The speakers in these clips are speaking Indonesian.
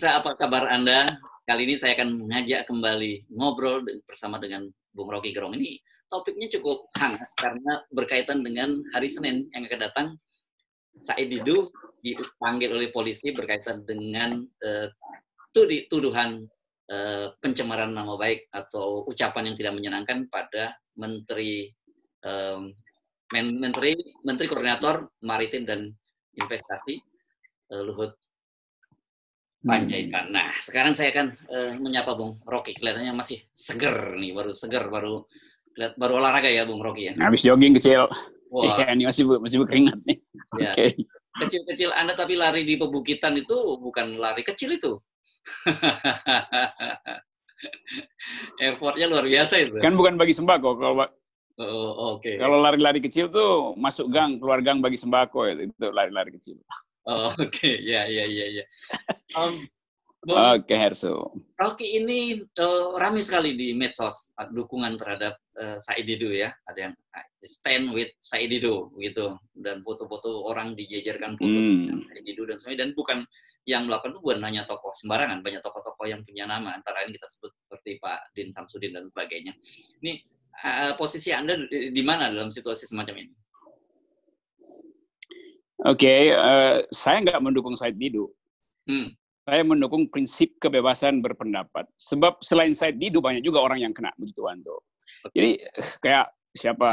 Pemirsa, apa kabar Anda? Kali ini saya akan mengajak kembali ngobrol bersama dengan Bung Rocky Gerung. Ini topiknya cukup hangat karena berkaitan dengan hari Senin yang akan datang. Said Didu dipanggil oleh polisi berkaitan dengan tuduhan pencemaran nama baik atau ucapan yang tidak menyenangkan pada Menteri Koordinator Maritim dan Investasi Luhut Panjaitan. Nah, sekarang saya akan menyapa Bung Rocky. Kelihatannya masih seger nih, baru olahraga ya Bung Rocky ya. Habis jogging kecil. Wah. Iya, ini masih berkeringat nih. Ya. Oke. Kecil-kecil Anda tapi lari di pebukitan itu bukan lari kecil itu. Effortnya luar biasa itu. Kan bukan bagi sembako kalau oke. Kalau lari-lari kecil tuh masuk gang, keluar gang bagi sembako itu lari-lari kecil. Oke. Ya. Oke, Herso. Rocky ini ramai sekali di medsos dukungan terhadap Said Didu ya. Ada yang stand with Said Didu gitu, dan foto-foto orang dijejerkan foto Said Didu dan sebagainya. Dan bukan yang melakukan itu bukan hanya tokoh sembarangan, banyak tokoh-tokoh yang punya nama. Antara lain kita sebut seperti Pak Din Samsudin dan sebagainya. Ini posisi Anda di mana dalam situasi semacam ini? Oke, saya nggak mendukung Said Didu. Saya mendukung prinsip kebebasan berpendapat. Sebab selain Said Didu banyak juga orang yang kena begituan tuh. Jadi kayak siapa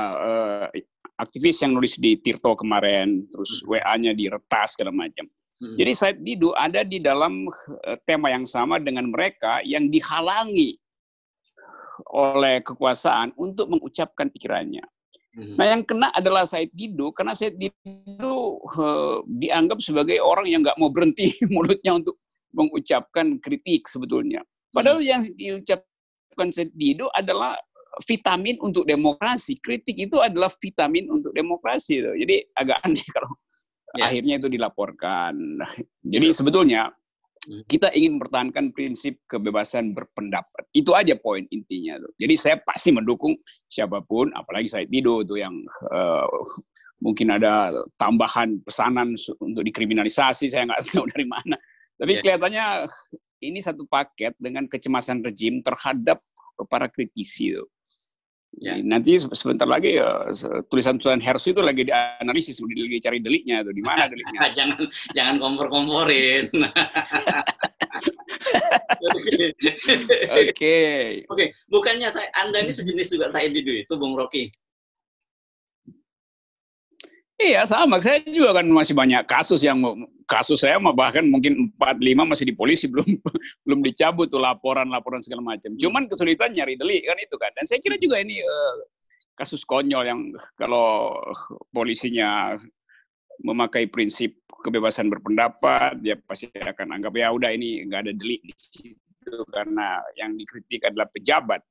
aktivis yang nulis di Tirto kemarin, terus WA-nya diretas segala macam. Jadi Said Didu ada di dalam tema yang sama dengan mereka yang dihalangi oleh kekuasaan untuk mengucapkan pikirannya. Nah, yang kena adalah Said Didu, karena Said Didu dianggap sebagai orang yang nggak mau berhenti mulutnya untuk mengucapkan kritik sebetulnya. Padahal yang diucapkan Said Didu adalah vitamin untuk demokrasi. Kritik itu adalah vitamin untuk demokrasi. Jadi agak aneh kalau akhirnya itu dilaporkan. Jadi sebetulnya kita ingin mempertahankan prinsip kebebasan berpendapat. Itu aja poin intinya. Jadi saya pasti mendukung siapapun, apalagi Said Didu tuh yang mungkin ada tambahan pesanan untuk dikriminalisasi, saya nggak tahu dari mana. Tapi kelihatannya ini satu paket dengan kecemasan rejim terhadap para kritisi. Nanti sebentar lagi tulisan-tulisan Hersu itu lagi dianalisis, lagi cari deliknya tuh, di mana deliknya. jangan kompor-komporin. Oke. Bukannya Anda ini sejenis juga Said Didu itu, Bung Rocky? Iya, sama. Saya juga kan masih banyak kasus saya bahkan mungkin 4-5 masih di polisi, belum dicabut tuh laporan segala macam. Cuman kesulitan nyari delik kan itu kan. Dan saya kira juga ini kasus konyol yang kalau polisinya memakai prinsip kebebasan berpendapat, dia pasti akan anggap ya udah ini nggak ada delik di situ, karena yang dikritik adalah pejabat,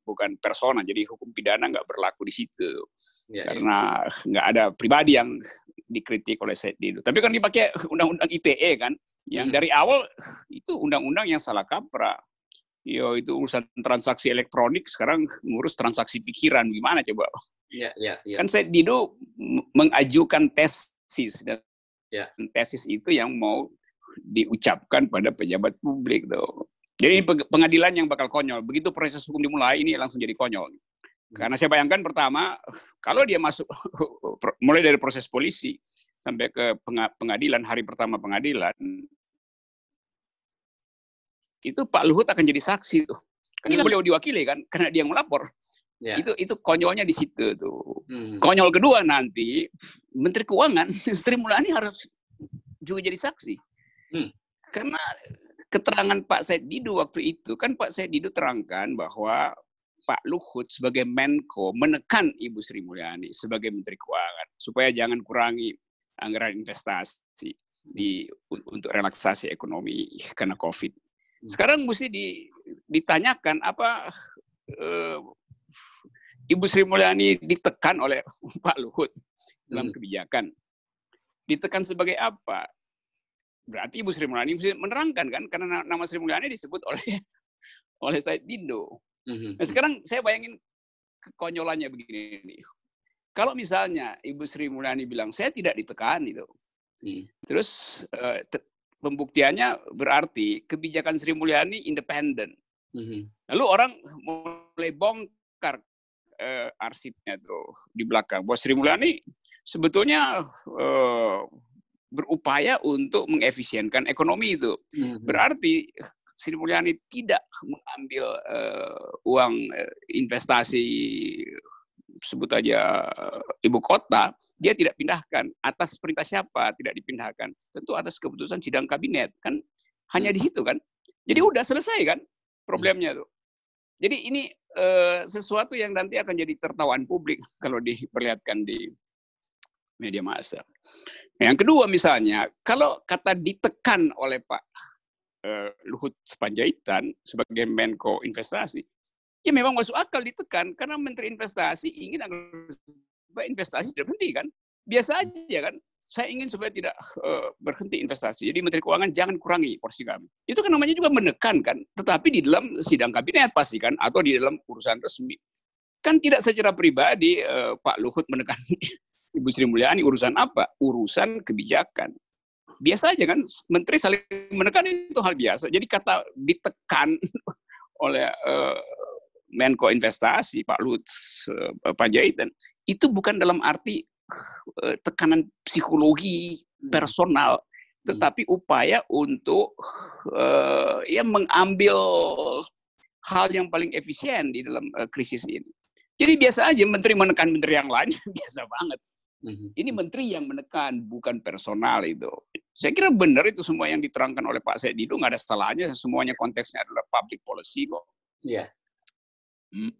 bukan persona. Jadi hukum pidana nggak berlaku di situ, karena nggak ada pribadi yang dikritik oleh Said Didu. Tapi kan dipakai undang-undang ITE kan, yang dari awal itu undang-undang yang salah kaprah. Yo, itu urusan transaksi elektronik, sekarang ngurus transaksi pikiran, gimana coba? Kan Said Didu mengajukan tesis, dan tesis itu yang mau diucapkan pada pejabat publik tuh. Jadi pengadilan yang bakal konyol. Begitu proses hukum dimulai, ini langsung jadi konyol. Karena saya bayangkan pertama, kalau dia masuk mulai dari proses polisi sampai ke pengadilan, hari pertama pengadilan, itu Pak Luhut akan jadi saksi tuh. Kan beliau diwakili kan, karena dia yang melapor. Itu konyolnya di situ tuh. Konyol kedua nanti, Menteri Keuangan Sri Mulyani harus juga jadi saksi. Karena keterangan Pak Said Didu waktu itu, kan Pak Said Didu terangkan bahwa Pak Luhut sebagai Menko menekan Ibu Sri Mulyani sebagai Menteri Keuangan supaya jangan kurangi anggaran investasi untuk relaksasi ekonomi karena COVID. Sekarang mesti ditanyakan apa Ibu Sri Mulyani ditekan oleh Pak Luhut dalam kebijakan. Ditekan sebagai apa? Berarti Ibu Sri Mulyani mesti menerangkan kan, karena nama Sri Mulyani disebut oleh Said Didu. Nah, sekarang saya bayangin kekonyolannya begini nih. Kalau misalnya Ibu Sri Mulyani bilang saya tidak ditekan itu, terus pembuktiannya berarti kebijakan Sri Mulyani independen. Lalu orang mulai bongkar arsipnya tuh di belakang. Bahwa Sri Mulyani sebetulnya berupaya untuk mengefisienkan ekonomi itu. Berarti Sri Mulyani tidak mengambil uang investasi, sebut aja ibu kota, dia tidak pindahkan. Atas perintah siapa? Tidak dipindahkan. Tentu atas keputusan sidang kabinet. Kan hanya di situ kan. Jadi udah selesai kan problemnya tuh. Jadi ini sesuatu yang nanti akan jadi tertawaan publik kalau diperlihatkan di media massa. Yang kedua misalnya, kalau kata ditekan oleh Pak Luhut Panjaitan sebagai Menko Investasi, ya memang masuk akal ditekan karena Menteri Investasi ingin agar investasi tidak berhenti kan. Biasa aja kan. Saya ingin supaya tidak berhenti investasi. Jadi Menteri Keuangan jangan kurangi porsi kami. Itu kan namanya juga menekan kan. Tetapi di dalam sidang kabinet pasti kan, atau di dalam urusan resmi. Kan tidak secara pribadi Pak Luhut menekan Ibu Sri Mulyani. Urusan apa? Urusan kebijakan. Biasa aja kan, menteri saling menekan itu hal biasa. Jadi kata ditekan oleh Menko Investasi Pak Luhut Panjaitan itu bukan dalam arti tekanan psikologi personal, tetapi upaya untuk ya mengambil hal yang paling efisien di dalam krisis ini. Jadi biasa aja menteri menekan menteri yang lain, biasa banget. Ini menteri yang menekan, bukan personal itu. Saya kira benar itu semua yang diterangkan oleh Pak Said Didu, nggak ada salahnya, semuanya konteksnya adalah public policy kok. Iya.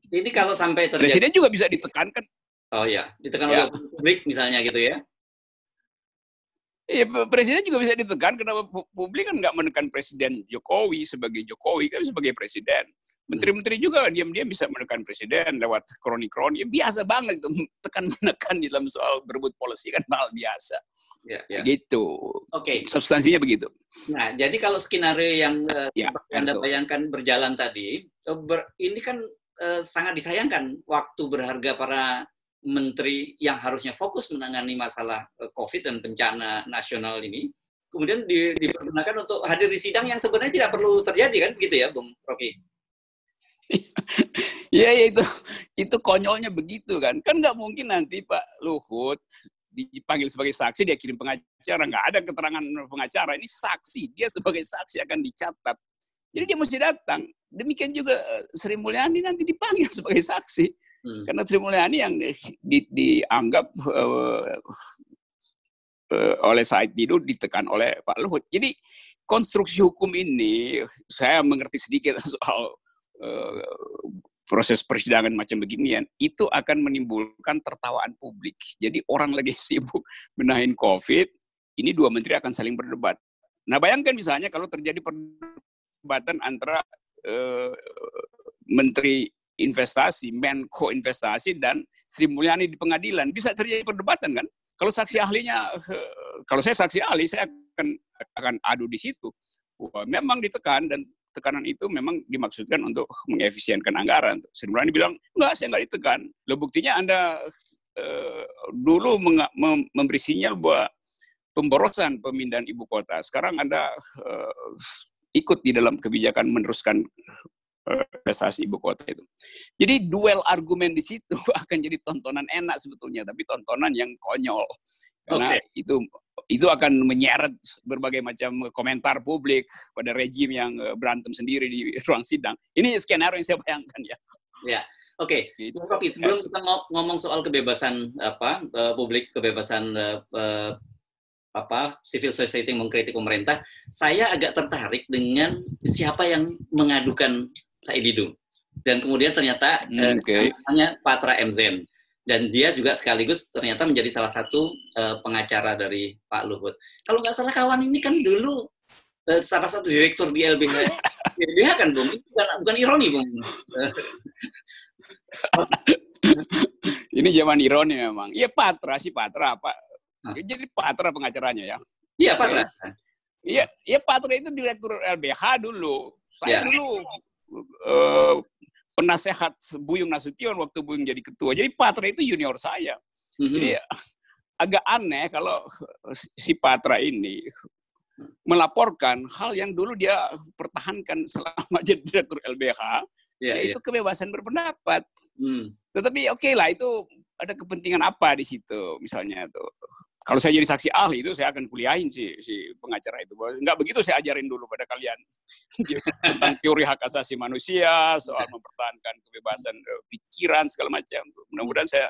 Ini kalau sampai terjadi... Presiden juga bisa ditekankan. Oh ya, ditekan oleh publik misalnya gitu ya? Iya, presiden juga bisa ditekan. Kenapa publik kan nggak menekan Presiden Jokowi sebagai Jokowi, kan sebagai presiden. Menteri-menteri juga diam-diam bisa menekan presiden lewat kroni-kroni. Ya, biasa banget itu tekan-menekan di dalam soal berebut policy kan hal biasa. Ya. Gitu. Oke. Substansinya begitu. Nah, jadi kalau skenario yang Anda bayangkan berjalan tadi, ini kan sangat disayangkan waktu berharga para menteri yang harusnya fokus menangani masalah COVID dan bencana nasional ini, kemudian dipergunakan untuk hadir di sidang yang sebenarnya tidak perlu terjadi, kan begitu ya, Bung Rocky? Ya itu konyolnya begitu kan. Kan nggak mungkin nanti Pak Luhut dipanggil sebagai saksi, dia kirim pengacara, nggak ada keterangan pengacara, ini saksi, dia sebagai saksi akan dicatat. Jadi dia mesti datang. Demikian juga Sri Mulyani nanti dipanggil sebagai saksi. Karena Sri Mulyani yang dianggap oleh Said Didu ditekan oleh Pak Luhut. Jadi konstruksi hukum ini, saya mengerti sedikit soal proses persidangan macam beginian, itu akan menimbulkan tertawaan publik. Jadi orang lagi sibuk benahin COVID, ini dua menteri akan saling berdebat. Nah bayangkan misalnya kalau terjadi perdebatan antara Menteri Investasi, Menko Investasi, dan Sri Mulyani di pengadilan, bisa terjadi perdebatan kan? Kalau saksi ahlinya, kalau saya saksi ahli, saya akan adu di situ. Wah, memang ditekan, dan tekanan itu memang dimaksudkan untuk mengefisienkan anggaran. Sri Mulyani bilang, enggak, saya enggak ditekan. Loh, buktinya Anda dulu memberi sinyal bahwa pemborosan pemindahan ibu kota. Sekarang Anda ikut di dalam kebijakan meneruskan investasi ibu kota itu. Jadi duel argumen di situ akan jadi tontonan enak sebetulnya, tapi tontonan yang konyol. Karena itu akan menyeret berbagai macam komentar publik pada rejim yang berantem sendiri di ruang sidang. Ini skenario yang saya bayangkan ya. Ya. Oke. Oke, sebelum kita ngomong soal kebebasan publik, kebebasan civil society mengkritik pemerintah, saya agak tertarik dengan siapa yang mengadukan Said Didu. Dan kemudian ternyata namanya Patra M. Dan dia juga sekaligus ternyata menjadi salah satu pengacara dari Pak Luhut. Kalau nggak salah kawan ini kan dulu salah satu direktur di LBH. LBH kan, Bung? Bukan ironi, Bung? Ini zaman ironi memang. Iya, Patra Pak. Jadi Patra pengacaranya ya. Iya, Patra. Iya, Patra itu direktur LBH dulu. Saya dulu penasehat Buyung Nasution waktu Buyung jadi ketua. Jadi Patra itu junior saya. Jadi agak aneh kalau si Patra ini melaporkan hal yang dulu dia pertahankan selama jadi direktur LBH, yaitu kebebasan berpendapat. Tetapi oke lah, itu ada kepentingan apa di situ, misalnya tuh. Kalau saya jadi saksi ahli itu saya akan kuliahin si pengacara itu. Enggak begitu saya ajarin dulu pada kalian tentang teori hak asasi manusia, soal mempertahankan kebebasan pikiran segala macam. Mudah-mudahan saya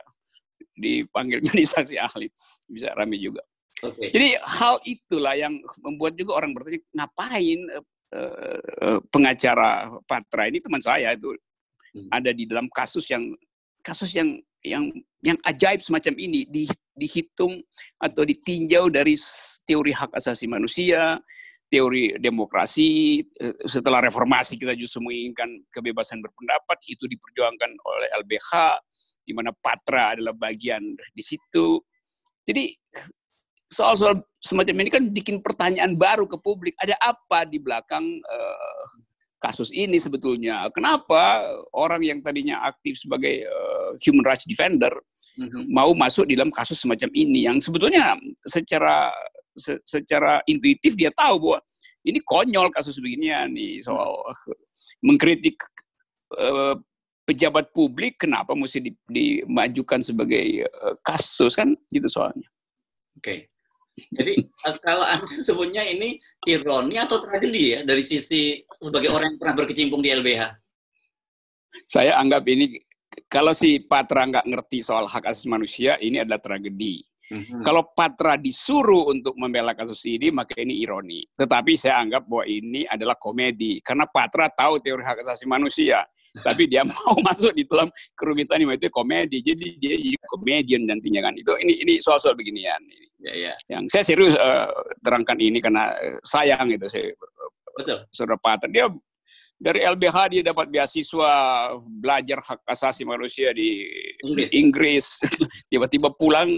dipanggil jadi saksi ahli, bisa rame juga. Jadi hal itulah yang membuat juga orang bertanya, ngapain pengacara Patra ini, teman saya itu ada di dalam kasus yang ajaib semacam ini, dihitung atau ditinjau dari teori hak asasi manusia, teori demokrasi. Setelah reformasi kita justru menginginkan kebebasan berpendapat, itu diperjuangkan oleh LBH, di mana Patra adalah bagian di situ. Jadi soal-soal semacam ini kan bikin pertanyaan baru ke publik. Ada apa di belakang kasus ini sebetulnya? Kenapa orang yang tadinya aktif sebagai human rights defender mau masuk di dalam kasus semacam ini, yang sebetulnya secara intuitif dia tahu bahwa ini konyol kasus beginian nih, soal mengkritik pejabat publik, kenapa mesti dimajukan sebagai kasus, kan gitu soalnya. Oke. Jadi kalau Anda sebutnya ini ironi atau tragedi ya dari sisi sebagai orang yang pernah berkecimpung di LBH? Saya anggap ini, kalau si Patra nggak ngerti soal hak asasi manusia, ini adalah tragedi. Kalau Patra disuruh untuk membela kasus ini, maka ini ironi. Tetapi saya anggap bahwa ini adalah komedi. Karena Patra tahu teori hak asasi manusia. Tapi dia mau masuk di dalam kerumitan ini, itu komedi. Jadi dia jadi komedian nantinya kan. Ini soal-soal beginian. Yang saya serius terangkan ini karena sayang itu. Betul. Saudara Patra, dia dari LBH dia dapat beasiswa belajar hak asasi manusia di Inggris. Tiba-tiba pulang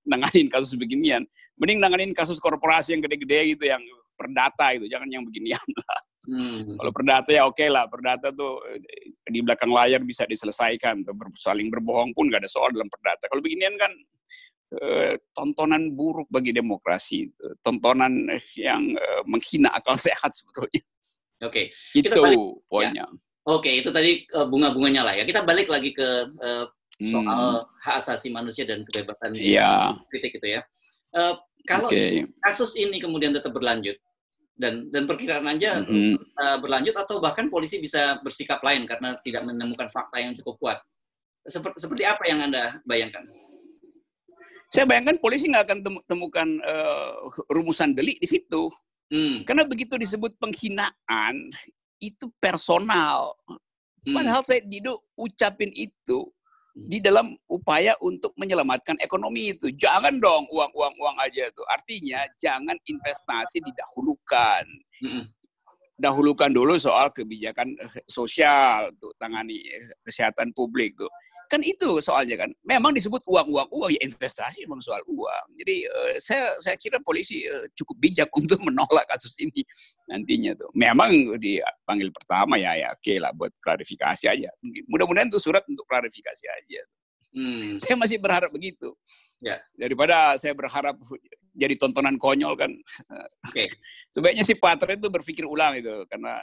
nanganin kasus beginian. Mending nanganin kasus korporasi yang gede-gede gitu, yang perdata itu, jangan yang beginian lah. Kalau perdata ya oke lah, perdata tuh di belakang layar bisa diselesaikan, tuh saling berbohong pun gak ada soal dalam perdata. Kalau beginian kan tontonan buruk bagi demokrasi, tontonan yang menghina akal sehat sebetulnya. Oke, itu poinnya. Ya. Oke, itu tadi bunga-bunganya lah ya. Kita balik lagi ke soal hak asasi manusia dan kebebasan kritik itu ya. Kalau kasus ini kemudian tetap berlanjut dan perkiraan aja berlanjut atau bahkan polisi bisa bersikap lain karena tidak menemukan fakta yang cukup kuat. Seperti apa yang Anda bayangkan? Saya bayangkan polisi nggak akan temukan rumusan delik di situ. Karena begitu disebut penghinaan, itu personal. Padahal saya ucapin itu di dalam upaya untuk menyelamatkan ekonomi itu. Jangan dong uang aja itu. Artinya jangan investasi didahulukan. Dahulukan dulu soal kebijakan sosial, tuh tangani kesehatan publik tuh. Kan itu soalnya kan. Memang disebut uang, ya investasi memang soal uang. Jadi saya kira polisi cukup bijak untuk menolak kasus ini nantinya tuh. Memang dipanggil pertama ya oke lah buat klarifikasi aja. Mudah-mudahan itu surat untuk klarifikasi aja. Saya masih berharap begitu. Ya. Daripada saya berharap jadi tontonan konyol kan. Sebaiknya si Patra itu berpikir ulang itu, karena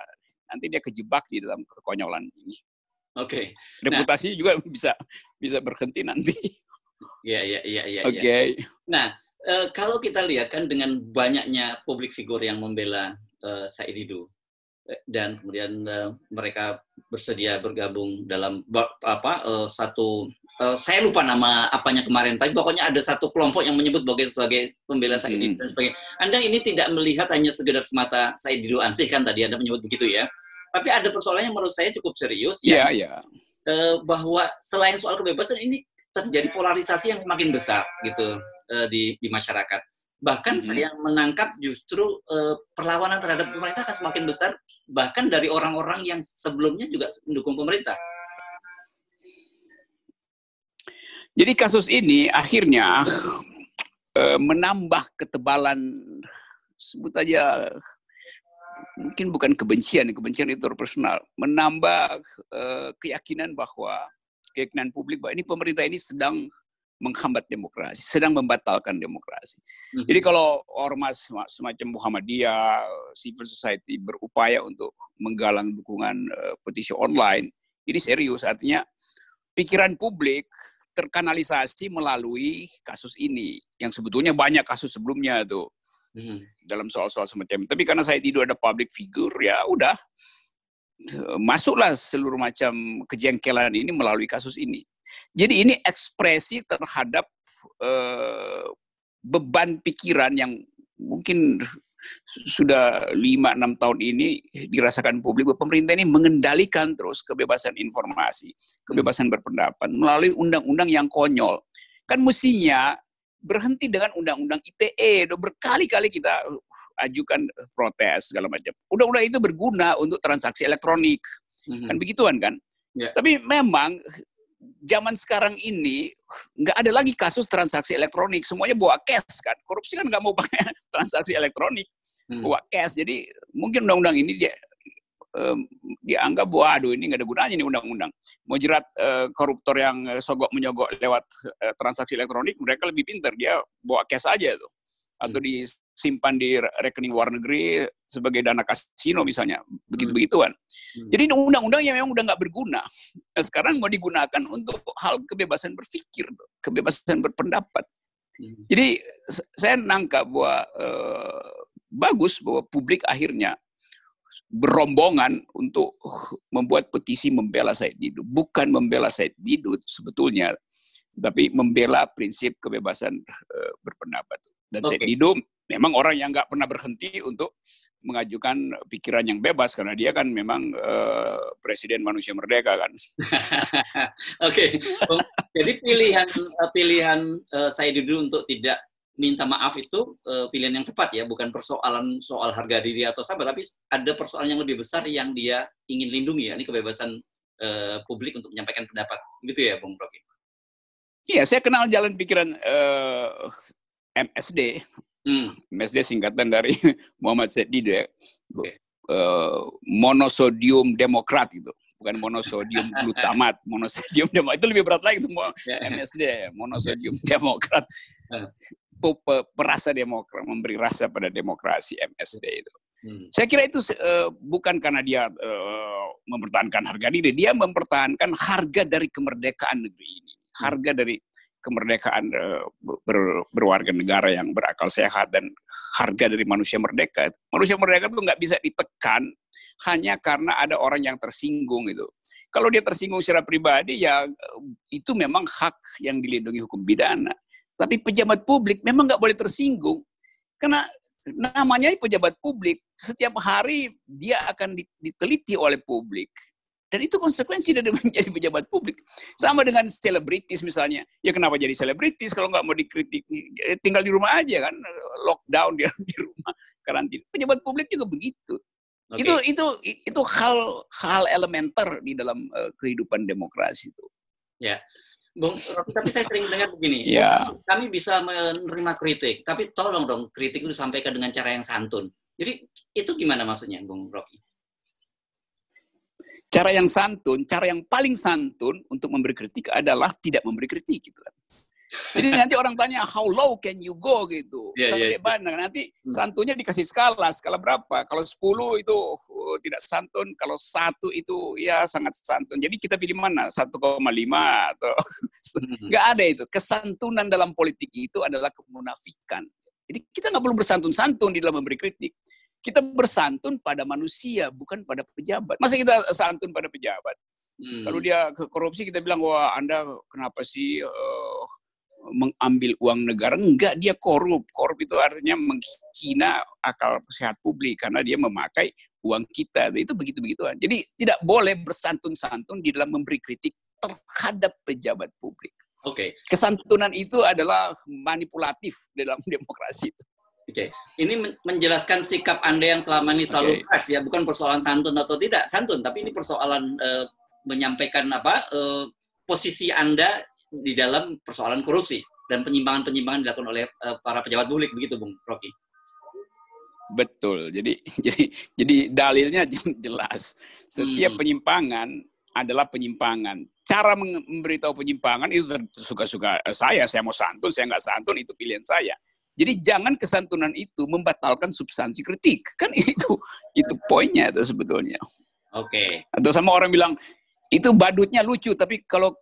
nanti dia kejebak di dalam kekonyolan ini. Oke. Reputasinya juga bisa berhenti nanti. Iya. Oke. Nah, kalau kita lihat kan dengan banyaknya publik figur yang membela Said Didu dan kemudian mereka bersedia bergabung dalam satu saya lupa nama apanya kemarin, tapi pokoknya ada satu kelompok yang menyebut sebagai pembela Said Didu dan sebagainya. Anda ini tidak melihat hanya sekedar semata Said Didu ansih kan tadi Anda menyebut begitu ya. Tapi ada persoalan yang menurut saya cukup serius bahwa selain soal kebebasan ini terjadi polarisasi yang semakin besar gitu di masyarakat. Bahkan saya menangkap justru perlawanan terhadap pemerintah akan semakin besar bahkan dari orang-orang yang sebelumnya juga mendukung pemerintah. Jadi kasus ini akhirnya menambah ketebalan, sebut aja mungkin bukan kebencian itu personal, menambah keyakinan publik bahwa ini pemerintah ini sedang menghambat demokrasi, sedang membatalkan demokrasi. Jadi kalau ormas semacam Muhammadiyah, civil society berupaya untuk menggalang dukungan petisi online, ini serius, artinya pikiran publik terkanalisasi melalui kasus ini, yang sebetulnya banyak kasus sebelumnya tuh dalam soal-soal semacam itu. Tapi karena Said Didu ada public figure, ya udah masuklah seluruh macam kejengkelan ini melalui kasus ini. Jadi ini ekspresi terhadap beban pikiran yang mungkin sudah 5-6 tahun ini dirasakan publik, bahwa pemerintah ini mengendalikan terus kebebasan informasi, kebebasan berpendapat melalui undang-undang yang konyol. Kan mestinya berhenti dengan undang-undang ITE. Berkali-kali kita ajukan protes segala macam. Undang-undang itu berguna untuk transaksi elektronik. Kan begituan kan? Yeah. Tapi memang zaman sekarang ini nggak ada lagi kasus transaksi elektronik, semuanya bawa cash kan. Korupsi kan nggak mau pakai transaksi elektronik, bawa cash. Jadi mungkin undang-undang ini dianggap waduh ini nggak ada gunanya nih undang-undang. Mau jerat koruptor yang sogok menyogok lewat transaksi elektronik, mereka lebih pintar, dia bawa cash aja tuh, atau disimpan di rekening luar negeri sebagai dana kasino misalnya, begitu-begituan. Jadi undang-undang yang memang udah nggak berguna. Nah, sekarang mau digunakan untuk hal kebebasan berpikir, kebebasan berpendapat. Jadi saya nangkap bahwa bagus bahwa publik akhirnya berombongan untuk membuat petisi membela Said Didu. Bukan membela Said Didu sebetulnya, tapi membela prinsip kebebasan berpendapat. Dan Said Didu memang orang yang nggak pernah berhenti untuk mengajukan pikiran yang bebas, karena dia kan memang presiden manusia merdeka kan. Oke. Jadi pilihan Said Didu untuk tidak minta maaf itu pilihan yang tepat ya, bukan persoalan soal harga diri atau sabar, tapi ada persoalan yang lebih besar yang dia ingin lindungi, ya, ini kebebasan publik untuk menyampaikan pendapat, gitu ya, Bung Rocky? Iya, saya kenal jalan pikiran MSD. MSD singkatan dari Muhammad Said Didu ya. Monosodium demokrat gitu. Bukan monosodium glutamat, monosodium demokrat. Itu lebih berat lagi itu MSD ya, monosodium demokrat. Perasa demokrat, memberi rasa pada demokrasi, MSD itu. Saya kira itu bukan karena dia mempertahankan harga diri, dia mempertahankan harga dari kemerdekaan negeri ini. Harga dari kemerdekaan berwarga negara yang berakal sehat, dan harga dari manusia merdeka. Manusia merdeka itu nggak bisa ditekan hanya karena ada orang yang tersinggung itu. Kalau dia tersinggung secara pribadi, ya itu memang hak yang dilindungi hukum pidana. Tapi pejabat publik memang nggak boleh tersinggung, karena namanya pejabat publik, setiap hari dia akan diteliti oleh publik. Dan itu konsekuensi dari menjadi pejabat publik. Sama dengan selebritis misalnya. Ya kenapa jadi selebritis kalau nggak mau dikritik? Tinggal di rumah aja kan. Lockdown dia di rumah, karantina. Pejabat publik juga begitu. Okay. Itu hal elementer di dalam kehidupan demokrasi itu. Ya, Bung, tapi saya sering dengar begini. Ya. Kami bisa menerima kritik, tapi tolong dong kritik itu disampaikan dengan cara yang santun. Jadi itu gimana maksudnya, Bung Rocky? Cara yang santun, cara yang paling santun untuk memberi kritik adalah tidak memberi kritik gitu kan. Jadi nanti orang tanya how low can you go gitu. Sampai mana? Nanti santunnya dikasih skala berapa? Kalau 10 itu tidak santun, kalau 1 itu ya sangat santun. Jadi kita pilih mana? 1,5 atau nggak ada itu. Kesantunan dalam politik itu adalah kemunafikan. Jadi kita nggak perlu bersantun-santun di dalam memberi kritik. Kita bersantun pada manusia, bukan pada pejabat. Masa kita santun pada pejabat? Kalau dia korupsi, kita bilang, wah Anda kenapa sih mengambil uang negara? Enggak, dia korup. Korup itu artinya menghina akal sehat publik, karena dia memakai uang kita. Itu begitu-begituan. Jadi tidak boleh bersantun-santun di dalam memberi kritik terhadap pejabat publik. Oke. Kesantunan itu adalah manipulatif dalam demokrasi itu. Oke, ini menjelaskan sikap Anda yang selama ini selalu keras ya, bukan persoalan santun atau tidak santun, tapi ini persoalan menyampaikan posisi Anda di dalam persoalan korupsi dan penyimpangan-penyimpangan dilakukan oleh para pejabat publik, begitu, Bung Rocky? Betul. Jadi dalilnya jelas. Setiap penyimpangan adalah penyimpangan. Cara memberitahu penyimpangan itu suka-suka saya mau santun, saya nggak santun, itu pilihan saya. Jadi jangan kesantunan itu membatalkan substansi kritik. Kan itu poinnya itu sebetulnya. Oke. Atau sama orang bilang, itu badutnya lucu, tapi kalau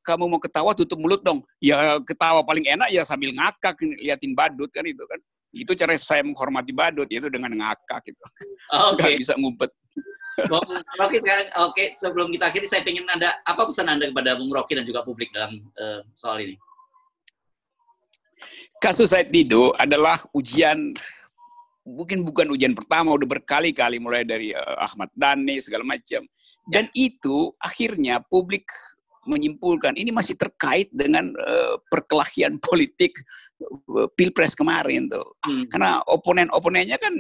kamu mau ketawa tutup mulut dong. Ya ketawa paling enak ya sambil ngakak liatin badut kan itu kan. Itu cara saya menghormati badut, yaitu dengan ngakak gitu. Nggak bisa ngumpet. Bung Rocky, oke, sebelum kita akhiri saya ingin apa pesan Anda kepada Bung Rocky dan juga publik dalam soal ini? Kasus Said Didu adalah ujian, mungkin bukan ujian pertama, udah berkali-kali mulai dari Ahmad Dhani segala macam. Dan itu akhirnya publik menyimpulkan ini masih terkait dengan perkelahian politik Pilpres kemarin tuh. Karena oponen-oponennya kan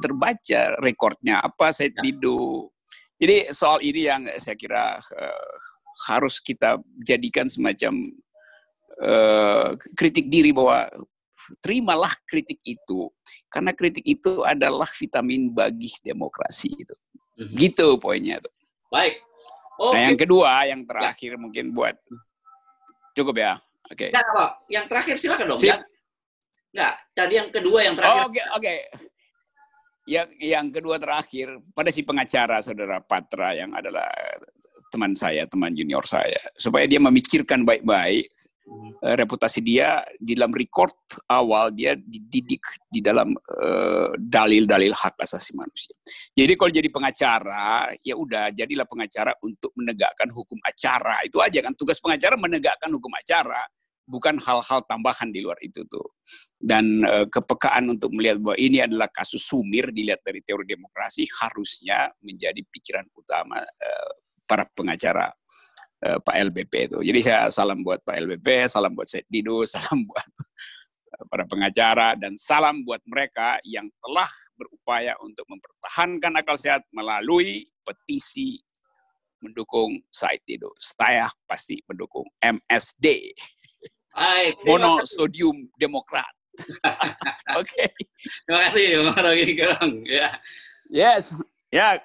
terbaca rekornya apa Said Didu. Jadi soal ini yang saya kira harus kita jadikan semacam kritik diri, bahwa terimalah kritik itu, karena kritik itu adalah vitamin bagi demokrasi itu. Gitu poinnya tuh. Baik. Okay. Nah, yang kedua, yang terakhir mungkin buat cukup ya. Oke. Nah, yang terakhir silakan dong. Enggak, tadi yang kedua yang terakhir. Oke. Yang kedua terakhir pada si pengacara Saudara Patra yang adalah teman saya, teman junior saya, supaya dia memikirkan baik-baik reputasi dia. Di dalam record awal dia dididik di dalam dalil-dalil hak asasi manusia. Jadi kalau jadi pengacara, ya udah jadilah pengacara untuk menegakkan hukum acara. Itu aja kan, tugas pengacara menegakkan hukum acara, bukan hal-hal tambahan di luar itu tuh. Dan kepekaan untuk melihat bahwa ini adalah kasus sumir dilihat dari teori demokrasi harusnya menjadi pikiran utama para pengacara Pak LBP itu. Jadi saya salam buat Pak LBP, salam buat Said Didu, salam buat para pengacara, dan salam buat mereka yang telah berupaya untuk mempertahankan akal sehat melalui petisi mendukung Said Didu. Saya pasti mendukung MSD. Monosodium Demokrat. Oke. Terima kasih, Bang Rocky Gerung. Ya. Yes. Ya.